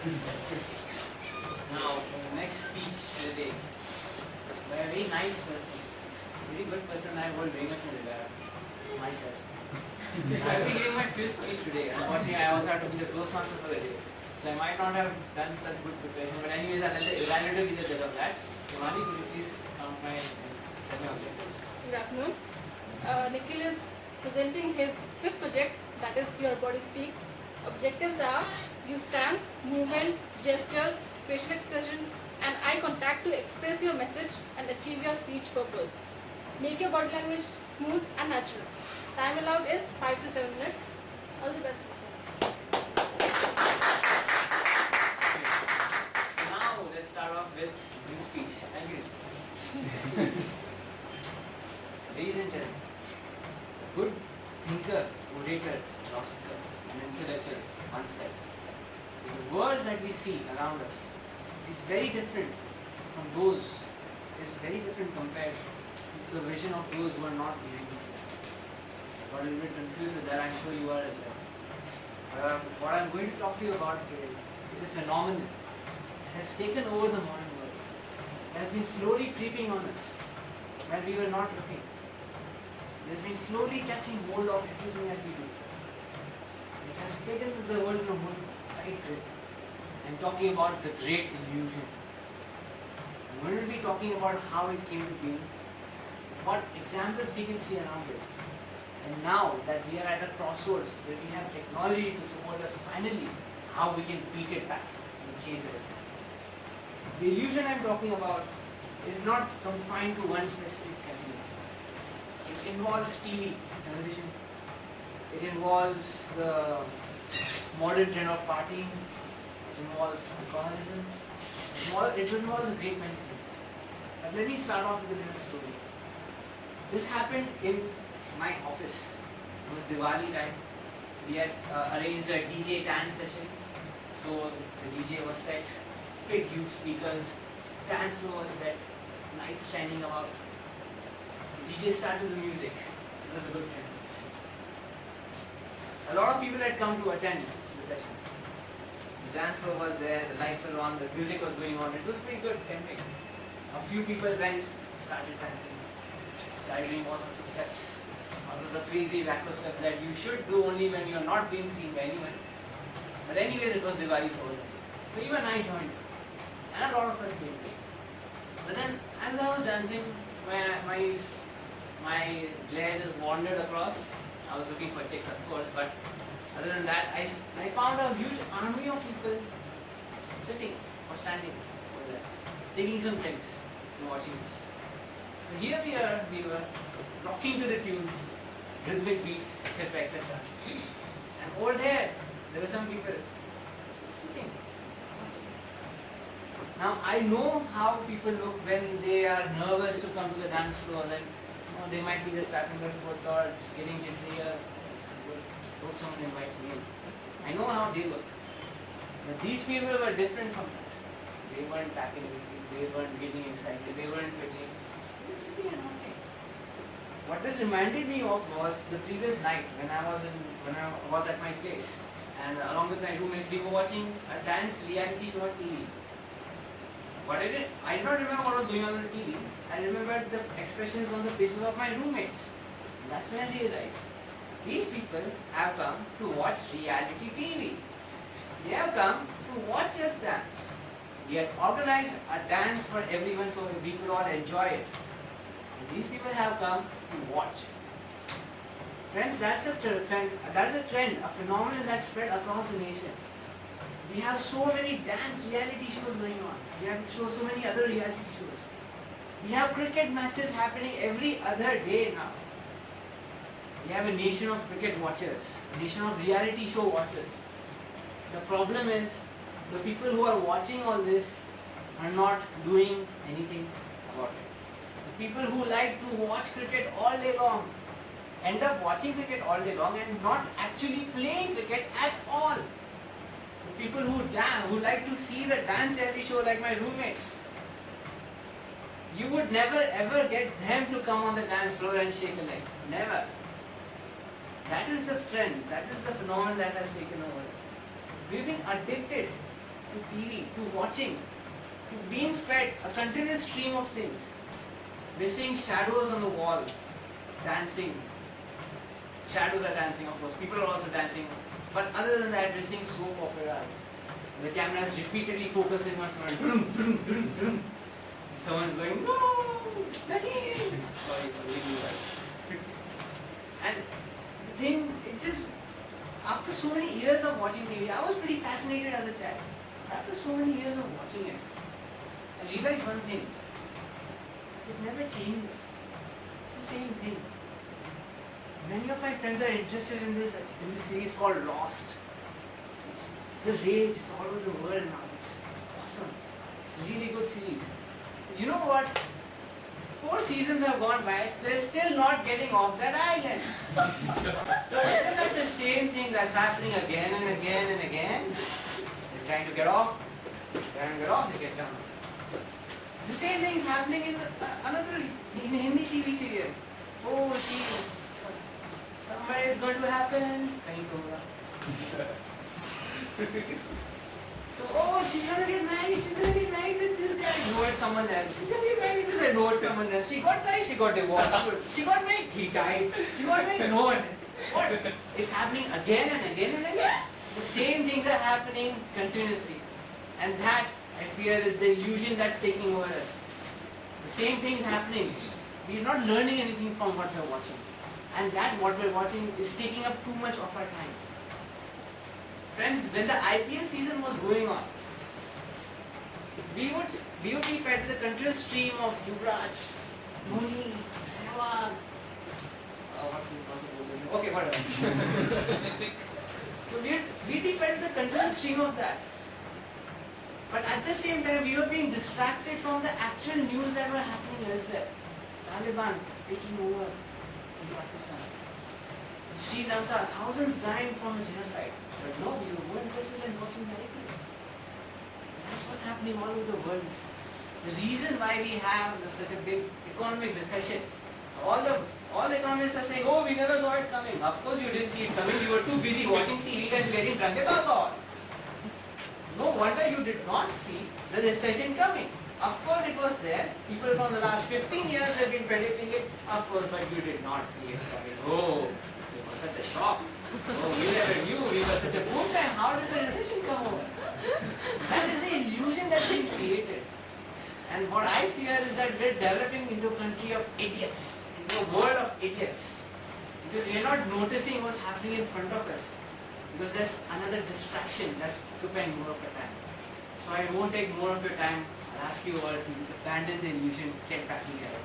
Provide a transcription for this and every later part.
Now, the next speech today is by a very nice person, very good person I hold very much in regard. It's myself. I'll be giving my fifth speech today. Unfortunately, I also have to be the Toastmaster for the day. So I might not have done such good preparation. But anyways, I'll let the evaluator be the judge of that. Himani, could you please count my tell me objectives? Good afternoon. Nikhil is presenting his fifth project, that is Your Body Speaks. Objectives are use stance, movement, gestures, facial expressions and eye contact to express your message and achieve your speech purpose. Make your body language smooth and natural. Time allowed is 5 to 7 minutes. All the best. So now let's start off with new speech. Thank you. Ladies and gentlemen, a good thinker, orator, philosopher and intellectual once said, the world that we see around us is very different from those, is very different compared to the vision of those who are not behind the scenes. I got a little bit confused with that, I'm sure you are as well. What I'm going to talk to you about today is a phenomenon that has taken over the modern world. It has been slowly creeping on us when we were not looking. It has been slowly catching hold of everything that we do. It has taken the world in a whole tight grip. I'm talking about the great illusion. I'm going to be talking about how it came to be, what examples we can see around it. And now that we are at a crossroads where we have technology to support us finally, how we can beat it back and chase it. The illusion I'm talking about is not confined to one specific category. It involves TV, television. It involves the modern trend of partying. It involves alcoholism. It involves a great many things. But let me start off with a little story. This happened in my office. It was Diwali time. We had arranged a DJ dance session. So the DJ was set, big huge speakers, dance floor was set, lights shining about. The DJ started the music. It was a good time. A lot of people had come to attend the session. The dance floor was there, the lights were on, the music was going on. It was pretty good, tempting. A few people went, started dancing, started doing all sorts of steps. All sorts of crazy backward steps that you should do only when you are not being seen by anyone. But anyways, it was Diwali's holiday. So even I joined. And a lot of us came. But then, as I was dancing, my glare just wandered across. I was looking for chicks, of course, but other than that, I found a huge army of people sitting or standing over there, taking some drinks and watching this. So here we were rocking to the tunes, rhythmic beats, etc., etc. And over there were some people sitting. Now I know how people look when they are nervous to come to the dance floor, and they might be just tapping their foot or getting jittery. Hope someone invites me in. I know how they look. But these people were different from that. They weren't tapping anything, they weren't getting excited, they weren't twitching. They were sitting and watching. What this reminded me of was the previous night when I was at my place, and along with my roommates we were watching a dance reality show on TV. I did not remember what was going on the TV. I remembered the expressions on the faces of my roommates. And that's when I realized these people have come to watch reality TV. They have come to watch us dance. We had organized a dance for everyone so we could all enjoy it. And these people have come to watch. Friends, that's a trend, a phenomenon that spread across the nation. We have so many dance reality shows going on. We have so many other reality shows. We have cricket matches happening every other day now. We have a nation of cricket watchers, a nation of reality show watchers. The problem is, the people who are watching all this are not doing anything about it. The people who like to watch cricket all day long end up watching cricket all day long and not actually playing cricket at all. The people who like to see the dance reality show like my roommates, you would never ever get them to come on the dance floor and shake a leg. Never. That is the trend, that is the phenomenon that has taken over us. We've been addicted to TV, to watching, to being fed a continuous stream of things. We're seeing shadows on the wall, dancing. Shadows are dancing, of course. People are also dancing. But other than that, we're seeing soap operas. The camera is repeatedly focusing on someone. Brum, brum, brum, brum. Someone's going, no, Nahi. Sorry for doing that. And the thing, it just, after so many years of watching TV, I was pretty fascinated as a child. After so many years of watching it, I realized one thing. It never changes. It's the same thing. Many of my friends are interested in this series called Lost. It's a rage, it's all over the world now. It's awesome. It's a really good series. You know what? 4 seasons have gone by, they're still not getting off that island. Isn't that the same thing that's happening again and again and again? They're trying to get off, they get down. The same thing is happening in in Hindi TV serial. Oh, somewhere it's going to happen. Kahin to hoga. So, oh, she's going to get married with this guy. No, it's someone else. She's going to get married with this guy. No, it's someone else. She got married, she got divorced. She got married, he died. She got married, no one. What? It's happening again and again and again. The same things are happening continuously. And that, I fear, is the illusion that's taking over us. The same things happening. We're not learning anything from what we're watching. And that what we're watching is taking up too much of our time. Friends, when the IPL season was going on, we would be fed with a continuous stream of Yuvraj, Dhoni, Sehwag. What's his possible business? Okay, whatever. So we'd be fed with a continuous stream of that. But at the same time, we were being distracted from the actual news that were happening elsewhere. Taliban taking over in Pakistan. Sri Lanka, thousands dying from a genocide. But no, we were more interested in watching the IPL. That's what's happening all over the world. The reason why we have such a big economic recession, all the economists are saying, oh, we never saw it coming. Of course you didn't see it coming. You were too busy watching TV and getting drunk with alcohol. No wonder you did not see the recession coming. Of course it was there. People from the last 15 years have been predicting it. Of course, but you did not see it coming. Oh, it was such a shock. Oh, we never knew. We were such a boom time. How did the recession come over? That is the illusion that's been created. And what I fear is that we're developing into a country of idiots, into a world of idiots. Because we're not noticing what's happening in front of us. Because there's another distraction that's occupying more of your time. So I won't take more of your time. I'll ask you all to abandon the illusion, get back together.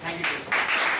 Thank you.